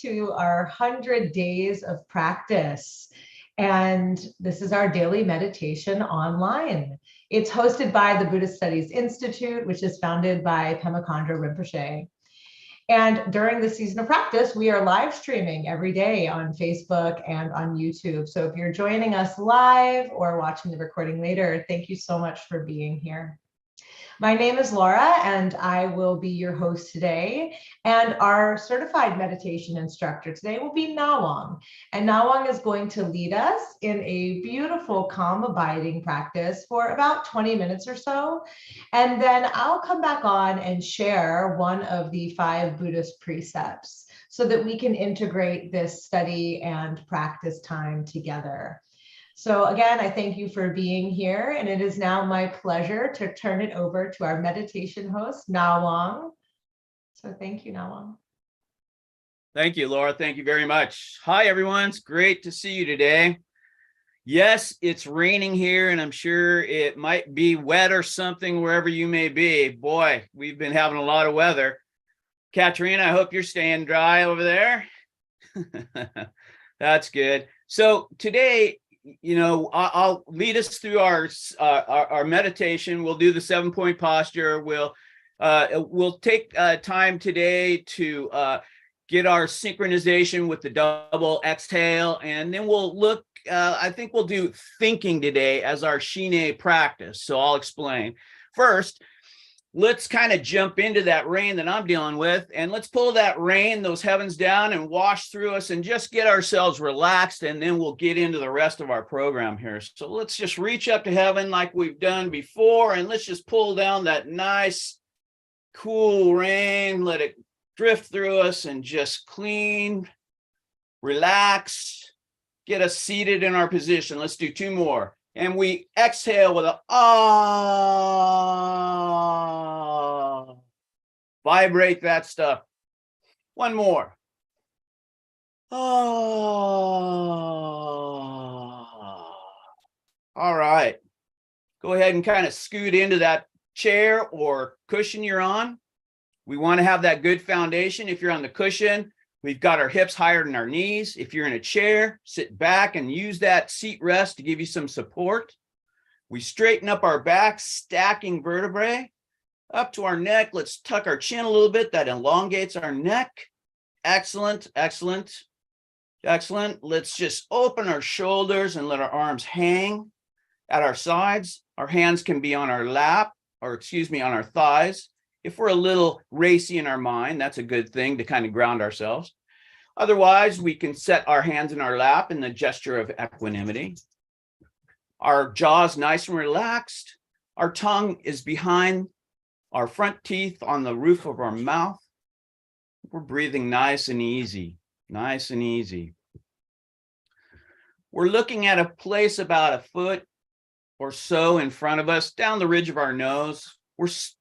To our 100 days of practice. And this is our daily meditation online. It's hosted by the Buddhist Studies Institute, which is founded by Pema Chödrön Rinpoche. And during the season of practice, we are live streaming every day on Facebook and on YouTube. So if you're joining us live or watching the recording later, thank you so much for being here. My name is Laura, and I will be your host today. And our certified meditation instructor today will be Nawang. And Nawang is going to lead us in a beautiful, calm, abiding practice for about 20 minutes or so. And then I'll come back on and share one of the 5 Buddhist precepts so that we can integrate this study and practice time together. So again, I thank you for being here, and it is now my pleasure to turn it over to our meditation host, Nawang. So thank you, Nawang. Thank you, Laura. Thank you very much. Hi, everyone. It's great to see you today. Yes, it's raining here, and I'm sure it might be wet or something wherever you may be. Boy, we've been having a lot of weather. Katrina, I hope you're staying dry over there. That's good. So today, I'll lead us through our meditation. We'll do the 7-point posture. We'll take time today to get our synchronization with the double exhale, and then we'll look. I think we'll do thinking today as our Shine practice. So I'll explain. First, let's kind of jump into that rain that I'm dealing with, and let's pull that rain, those heavens down, and wash through us and just get ourselves relaxed, and then we'll get into the rest of our program here. So let's just reach up to heaven like we've done before, and let's just pull down that nice, cool rain, let it drift through us, and just clean, relax, get us seated in our position. Let's do 2 more. And we exhale with a ah. Vibrate that stuff. 1 more. Ah. All right. Go ahead and kind of scoot into that chair or cushion you're on. We want to have that good foundation. If you're on the cushion, we've got our hips higher than our knees. If you're in a chair, sit back and use that seat rest to give you some support. We straighten up our back, stacking vertebrae up to our neck. Let's tuck our chin a little bit. That elongates our neck. Excellent, excellent, excellent. Let's just open our shoulders and let our arms hang at our sides. Our hands can be on our lap, or on our thighs. If we're a little racy in our mind, that's a good thing to kind of ground ourselves. Otherwise, we can set our hands in our lap in the gesture of equanimity. Our jaw's nice and relaxed. Our tongue is behind our front teeth on the roof of our mouth. We're breathing nice and easy, nice and easy. We're looking at a place about 1 foot or so in front of us, down the ridge of our nose.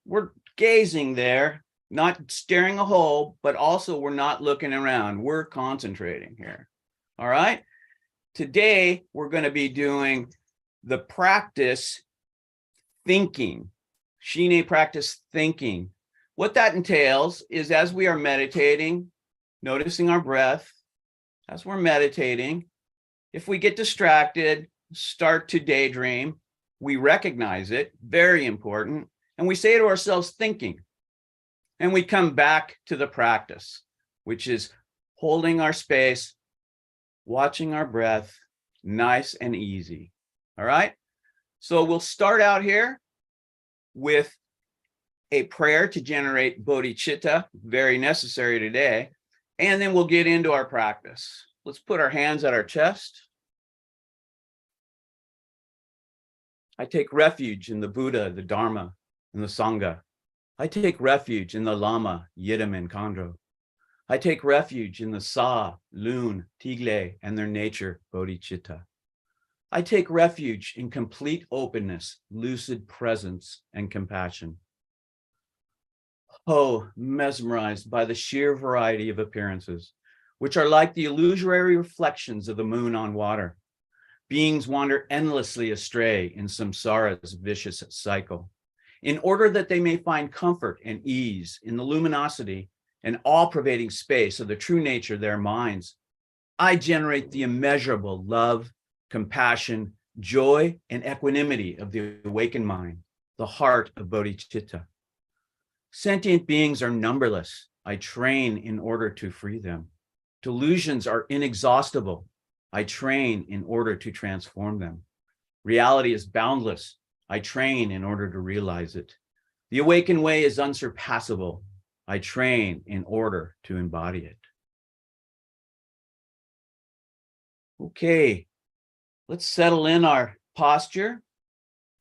We're gazing there, not staring a hole, but also we're not looking around. We're concentrating here. All right. Today, we're going to be doing the practice thinking, Shine practice thinking. What that entails is, as we are meditating, noticing our breath, as we're meditating, if we get distracted, start to daydream, we recognize it, very important. And we say to ourselves, thinking, and we come back to the practice, which is holding our space, watching our breath, nice and easy. All right. So we'll start out here with a prayer to generate bodhicitta, very necessary today. And then we'll get into our practice. Let's put our hands at our chest. I take refuge in the Buddha, the Dharma, and the Sangha. I take refuge in the Lama, Yidam, and Khandro. I take refuge in the Sa, Lun, Tigle, and their nature, bodhicitta. I take refuge in complete openness, lucid presence, and compassion. Oh, mesmerized by the sheer variety of appearances, which are like the illusory reflections of the moon on water. Beings wander endlessly astray in samsara's vicious cycle, in order that they may find comfort and ease in the luminosity and all-pervading space of the true nature of their minds, I generate the immeasurable love, compassion, joy, and equanimity of the awakened mind, the heart of bodhicitta. Sentient beings are numberless. I train in order to free them. Delusions are inexhaustible. I train in order to transform them. Reality is boundless. I train in order to realize it. The awakened way is unsurpassable. I train in order to embody it. Okay, let's settle in our posture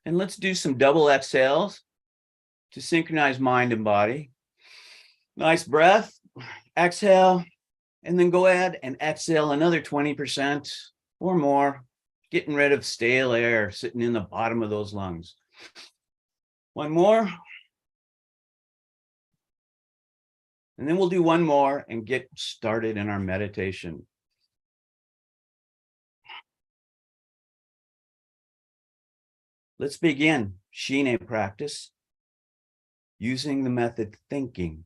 and let's do some double exhales to synchronize mind and body. Nice breath, exhale, and then go ahead and exhale another 20% or more, getting rid of stale air sitting in the bottom of those lungs. One more. And then we'll do one more and get started in our meditation. Let's begin Shine practice using the method thinking.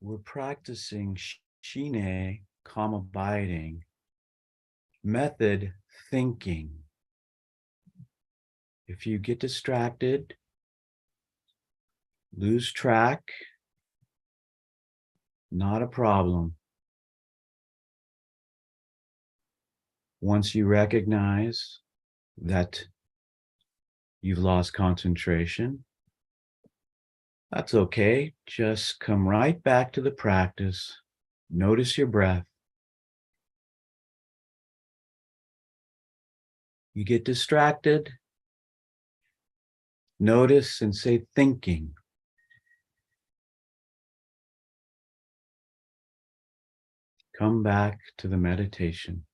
we're practicing shine, calm abiding, method thinking. If you get distracted, lose track, not a problem. Once you recognize that you've lost concentration, that's okay. Just come right back to the practice. Notice your breath. You get distracted, notice and say thinking. Come back to the meditation.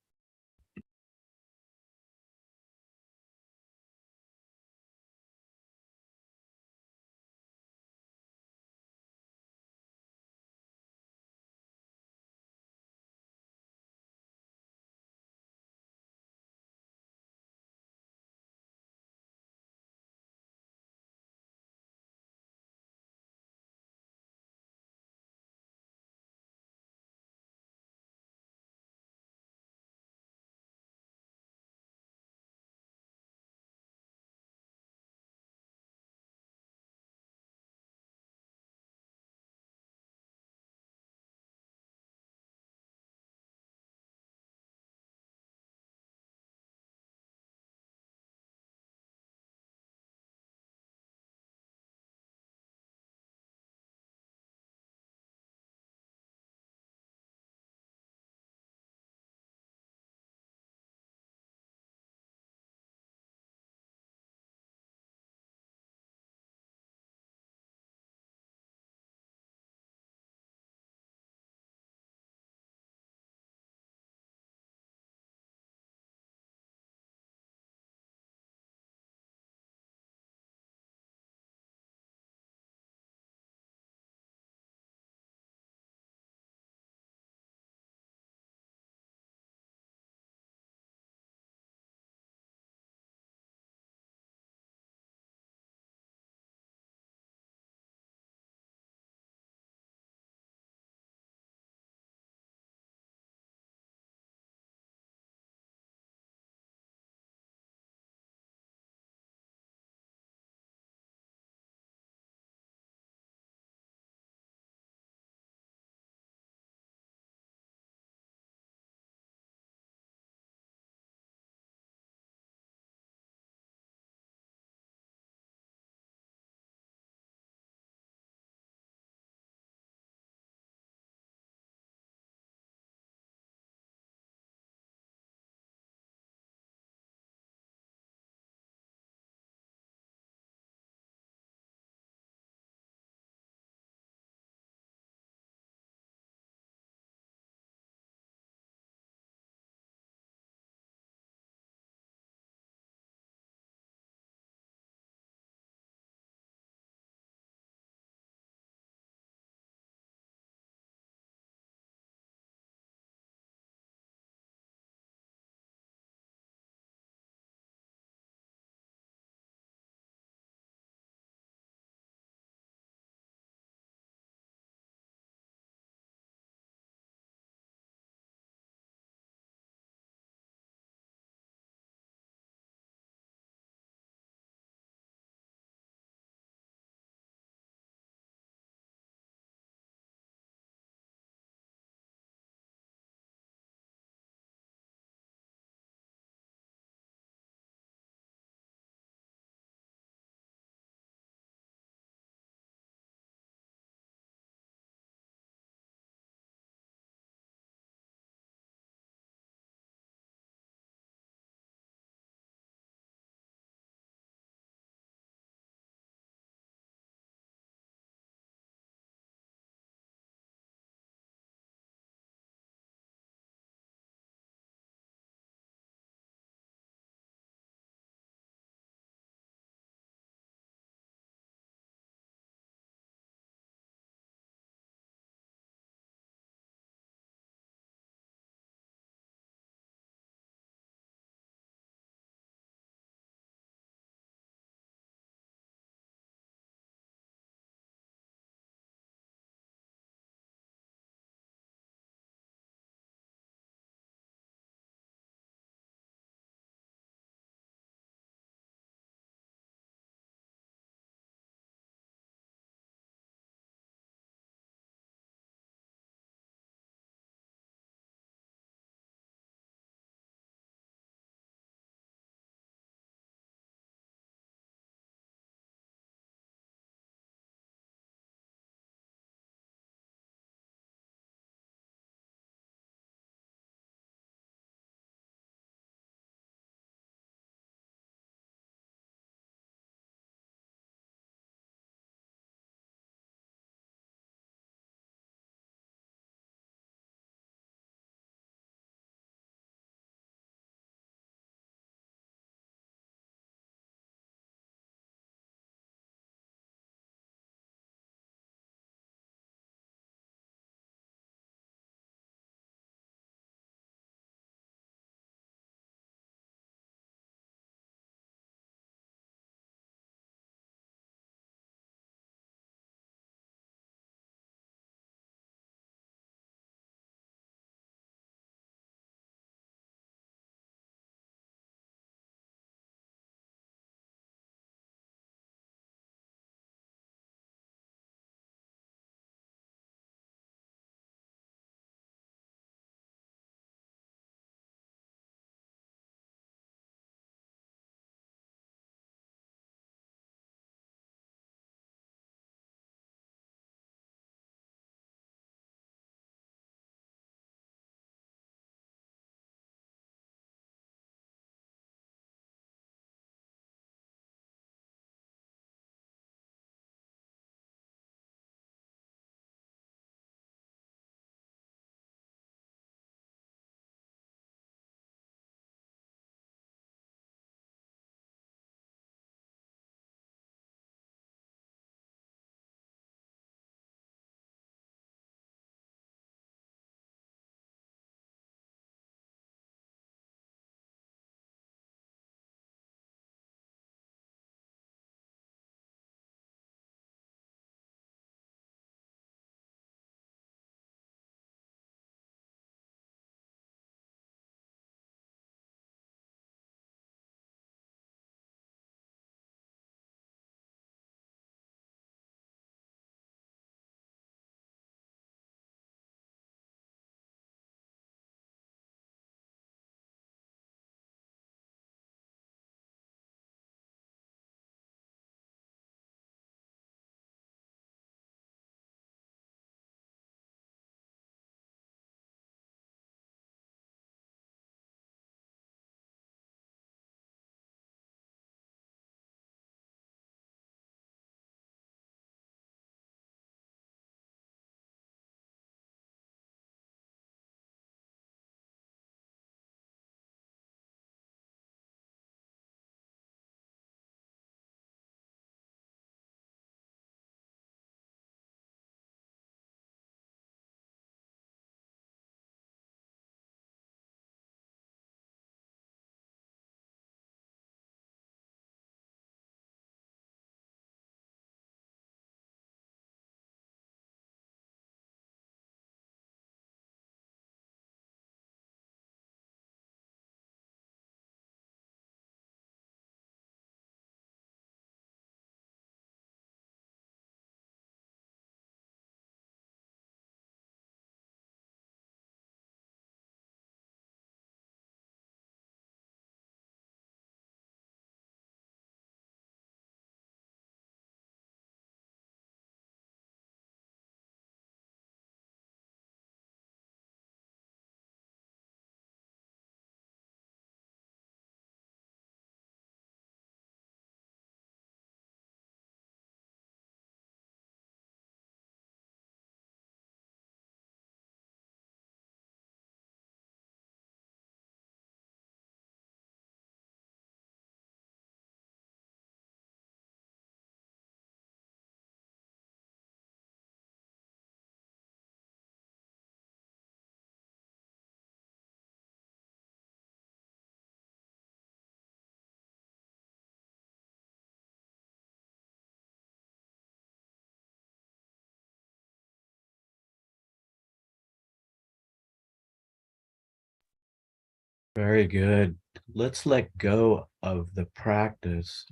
Very good. Let's let go of the practice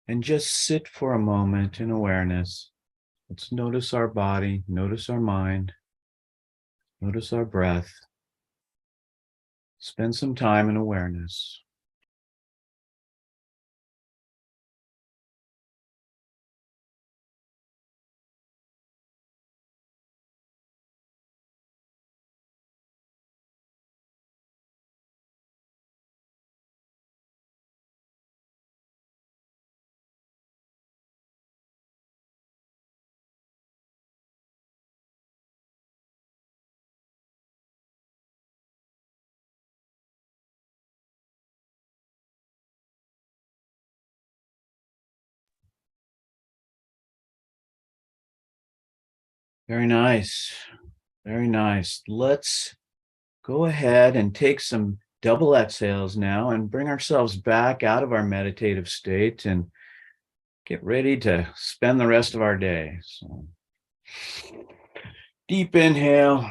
and just sit for a moment in awareness. Let's notice our body, notice our mind, notice our breath. Spend some time in awareness. Very nice. Very nice. Let's go ahead and take some double exhales now and bring ourselves back out of our meditative state and get ready to spend the rest of our day. So, deep inhale,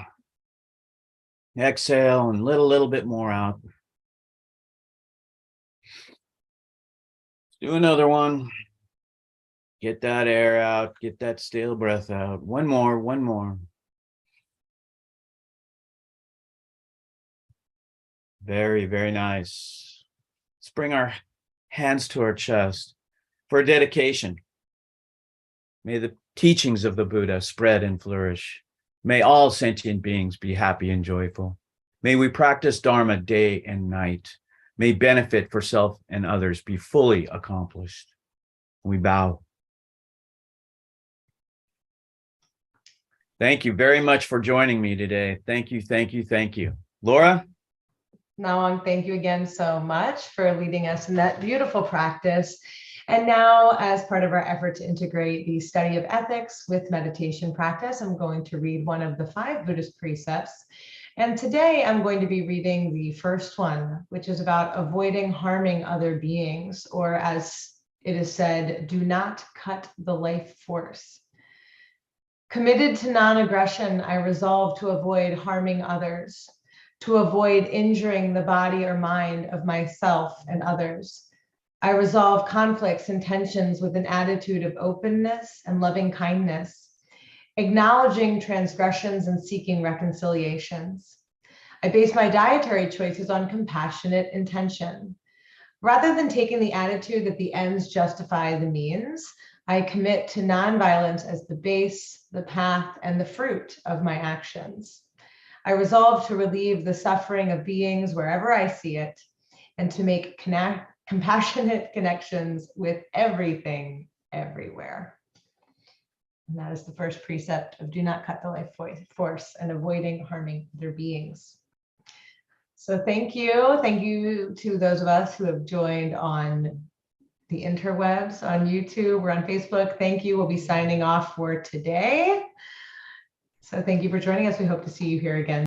exhale, and let a little bit more out. Do another one. Get that air out, get that stale breath out. One more, one more. Very, very nice. Let's bring our hands to our chest for a dedication. May the teachings of the Buddha spread and flourish. May all sentient beings be happy and joyful. May we practice Dharma day and night. May benefit for self and others be fully accomplished. We bow. Thank you very much for joining me today. Thank you, thank you, thank you. Laura? Nawang, thank you again so much for leading us in that beautiful practice. And now, as part of our effort to integrate the study of ethics with meditation practice, I'm going to read one of the 5 Buddhist precepts. And today I'm going to be reading the first one, which is about avoiding harming other beings, or as it is said, do not cut the life force. Committed to non-aggression, I resolve to avoid harming others, to avoid injuring the body or mind of myself and others. I resolve conflicts and tensions with an attitude of openness and loving kindness, acknowledging transgressions and seeking reconciliations. I base my dietary choices on compassionate intention. Rather than taking the attitude that the ends justify the means, I commit to nonviolence as the base, the path, and the fruit of my actions. I resolve to relieve the suffering of beings wherever I see it, and to make compassionate connections with everything, everywhere. And that is the first precept of do not cut the life force and avoiding harming other beings. So thank you. Thank you to those of us who have joined on the interwebs, on YouTube, we're on Facebook. Thank you. We'll be signing off for today. So thank you for joining us. We hope to see you here again.